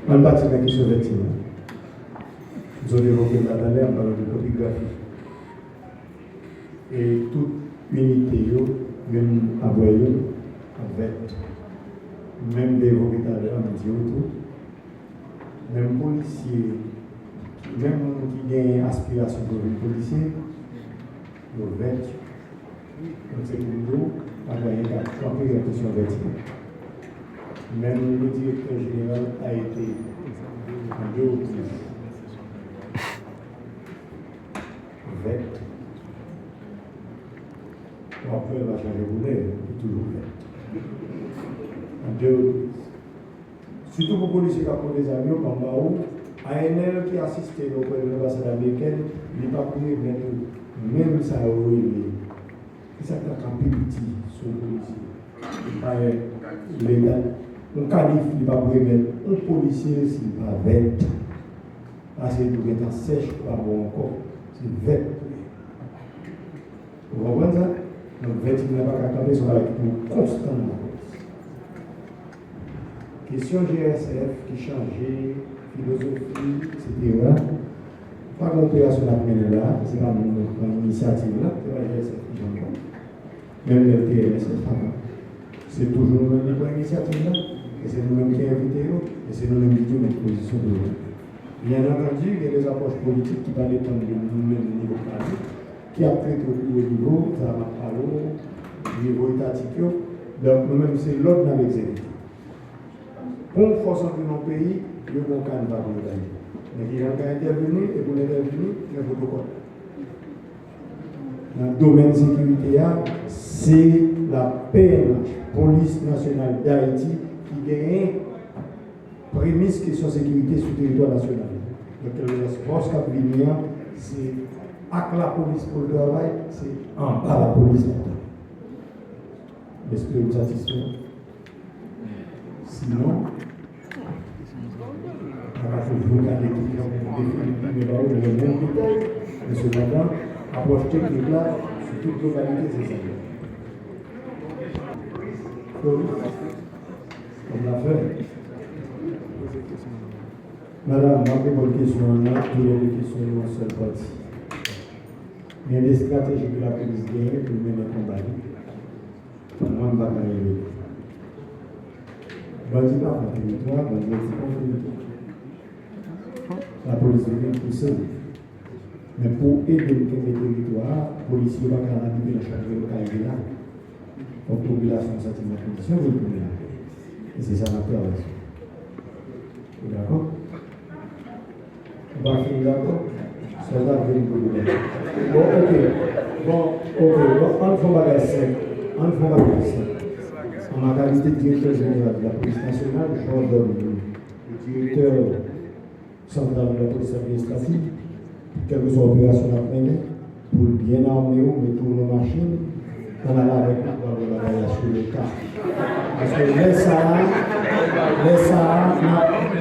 On va dire que sur vêtement. Nous avons développé la valeur dans la topographie. Et toute unité, même aboyée, avec, même des vocations, même policiers, même qui ont aspiration pour être policier, le vêtement. Donc c'est pour nous, à gagner la question vêtement. Même le directeur général a été en 2 reprises vêt. Après, il va changer de boulet, il est toujours vêt. En 2 reprises. Surtout pour les policiers qui ont des avions comme Baou, ANL qui assiste au point de l'ambassade américaine, il n'est pas pu mettre même ça au il ça qui a un petit sur le policier. Légal. Un calife, il ne va pas mettre un policier s'il n'est pas vêt. Parce qu'il doit être sèche pour avoir encore. C'est vêt. Vous comprenez ça? Donc, vêt, il n'a pas qu'à camper sur la lecture constante. Question GSF qui changeait, philosophie, etc. Pas d'opération à mener là, c'est pas mon initiative là, c'est pas GSF qui change. Même le TLS, c'est toujours nous-mêmes qui initiative là, et c'est nous-mêmes qui invitons, et c'est nous-mêmes qui disons notre position de l'eau. Bien entendu, il y a des approches politiques qui parlent de nous-mêmes niveau pratique, qui appliquent au niveau, ça va parler au niveau étatique. Donc nous-mêmes, c'est l'ordre dans l'exécutif. Pour force entre nos pays, le bon cas ne va pas nous gagner. Mais il y a un intervenir, et pour l'intervenir, il y a un protocole. Dans le domaine de la sécurité, c'est la PNH, Police nationale d'Haïti, qui gagne prémisse question sécurité sur le territoire national. Donc, le force Cap-Vinia, c'est avec la police pour le travail, c'est en bas la police. Est-ce que vous satisfait? Sinon, on va toujours regarder le même détail, mais cependant, approche technique là, sur toute globalité, c'est ça. Comme l'a fait. Madame, ma bonne question, on a tous les questions dans une seule partie. Il y a des stratégies que la police gagne pour mener le combat. Moi, je ne vais pas y aller. Bandit pas pour le territoire, bandit pas pour le territoire. La police vient pousser. Mais pour aider le territoire, les policiers ne vont pas arriver dans chaque ville là. Donc, la population a cette condition, vous le pouvez là. Et c'est ça ma prévention. D'accord? On va finir d'accord? Ça va venir pour vous. Bon, ok. On fait bagage simple. On fait bagage simple. En ma qualité de directeur général de la police nationale, je ordonne le directeur central de la police administrative, quelle que soit l'opération à mener, pour bien armer, mettre nos machines, on a là avec nous sur le cas. Parce que les Sahara,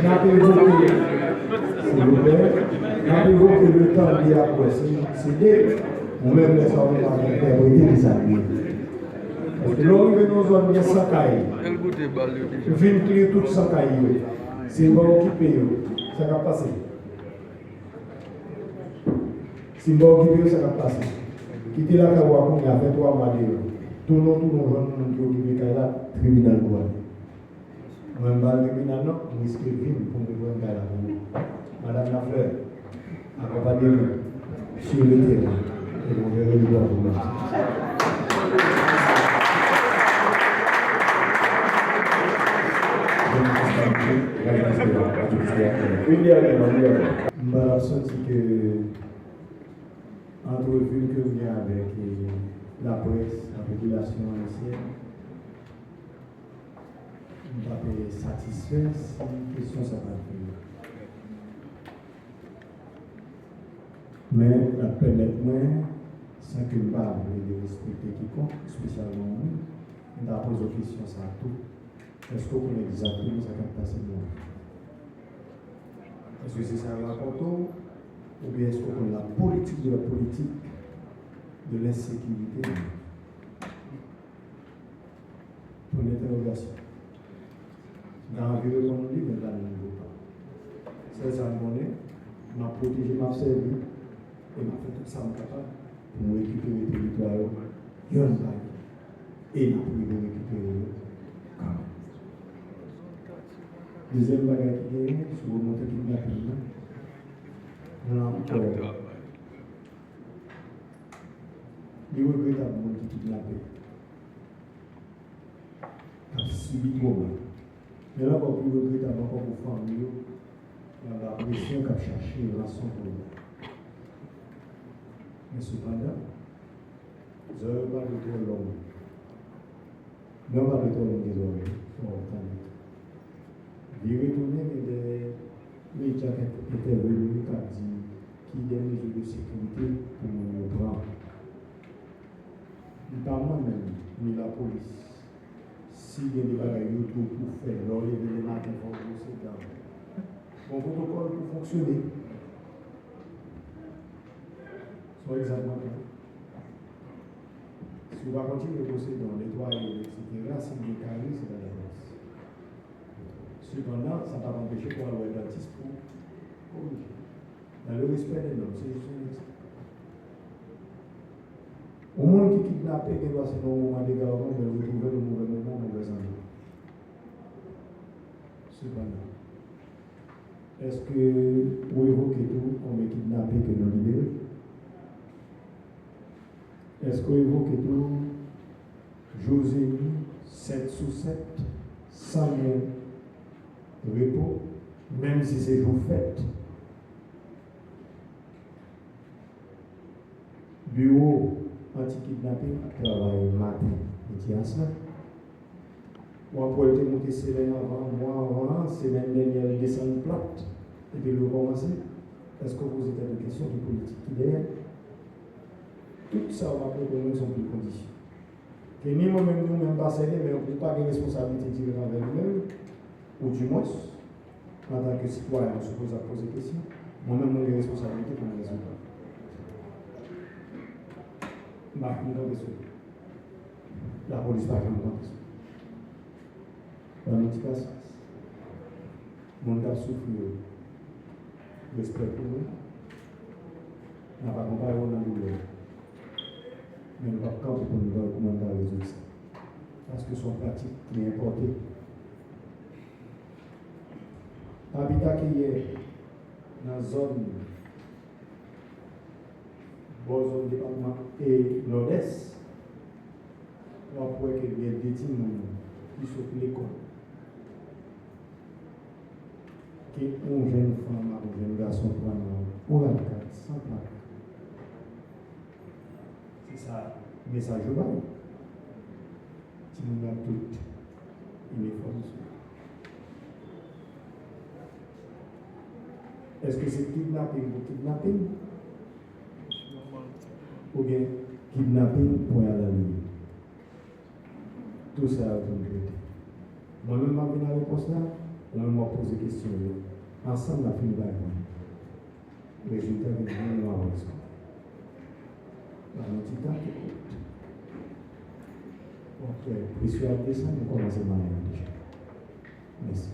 n'a pas évoqué, s'il vous plaît, n'a pas évoqué le temps d'y après, c'est ou même les Sahara qui ont interprété les alliés. Parce que l'on veut nos zones bien sans cahier. Je viens clear tout sans cahier. C'est bon qui paye. Ça va passer. C'est bon qui paye, ça va passer. Quitter la Kawa, on a fait 3 mois de tout le monde qui occupe le tribunal. Moi, je vais tribunal, non, je risque de vivre pour me voir un gars. Madame la fleur, accompagnez-moi sur le terrain. Et vous verrez le droit pour moi. Je me senti que entrevue que vous avez avec la presse, la population haïtienne, je ne suis pas satisfait si la question ça va venir. Mais la permettre-moi, sans que je parle de respecter quiconque, spécialement nous, je vais poser une question à tout. Est-ce qu'on connaît exactement ce qui va passer de nous? Est-ce que c'est ça la raconte ou bien est-ce qu'on connaît la politique de l'insécurité? Pour l'interrogation. Dans l'environnement libre, mais dans le niveau pas. C'est ça que m'a protégé, m'a servi, et m'a fait tout ça en capable pour récupérer le territoire. Et m'a pu récupérer quand même. Deuxième bagage qui est, sur le montant qui m'a pris, on a encore. Il est regrettable le monde qui kidnappé. Qui a subi trop mal. Mais là, encore plus regrettable, encore pour famille, la pression qui a cherché une rançon pour eux. Mais cependant, je ne vais pas retourner l'homme. Je ne vais pas retourner désormais. Il est retourné, mais des médias qui étaient venus, qui ont dit qu'il y a des mesures de sécurité pour nous prendre. Pas moi-même, ni la police. Si il y a des bagages pour faire, l'enlever les matins, il faut bosser dans. Bon protocole pour fonctionner. Soit exactement ça. Si on va continuer de bosser dans nettoyer, etc., si il est carré, c'est la défense. Cependant, ça ne va pas empêcher pour aller au dentiste pour corriger. Dans le respect des normes, c'est juste un exemple. Au monde qui kidnappe, qui doit se faire un moment d'égarement, mais retrouver le mauvais moment, mauvais endroit. Cependant, est-ce que vous évoquez tout, on est kidnappé que nous libérés? Est-ce que vous évoquez tout, José 7 sur 7, sans repos, même si c'est jour fête? Bureau anti-kidnapping travaille matin, midi à soir. Moi, pour être monté semaine avant, mois avant, semaine dernière, il descend plate, et puis le commencer. Est-ce que vous êtes des questions de politique idéale? Tout ça, on va appeler que nous sommes plus conditions. Que ni moi-même, nous-mêmes, pas serrés, mais on ne peut pas avoir responsabilité directe envers nous-mêmes, ou du moins, en tant que citoyen, on se pose à poser des questions. Moi-même, j'ai des responsabilités pour me résoudre. La police pas jamais dans ça. Dans notre cas, mon gars souffre respect pour nous. On n'a pas comparé dans le douleur. Mais nous ne pouvons pas camper pour nous voir comment on va résoudre ça. Parce que son pratique est importée. Habitat qui est dans la zone Bozon département et nord-est, on voit qu'il y a des petits qui sont pour l'école. Qui ont jeune femme, un jeune garçon pour la carte, sans plaque. C'est ça, le message au bas. Si nous avons tout uniforme. Est-ce que c'est kidnapping ou kidnapping? Ou bien kidnapping pour aller à la ligne. Tout ça a été traité. Moi-même, je vais dans la réponse là, je vais poser des questions. Ensemble, on a fini par répondre. Le résultat est bien noir. Dans le petit temps qui compte. Donc, précieux à descendre, nous commençons à déjà. Merci.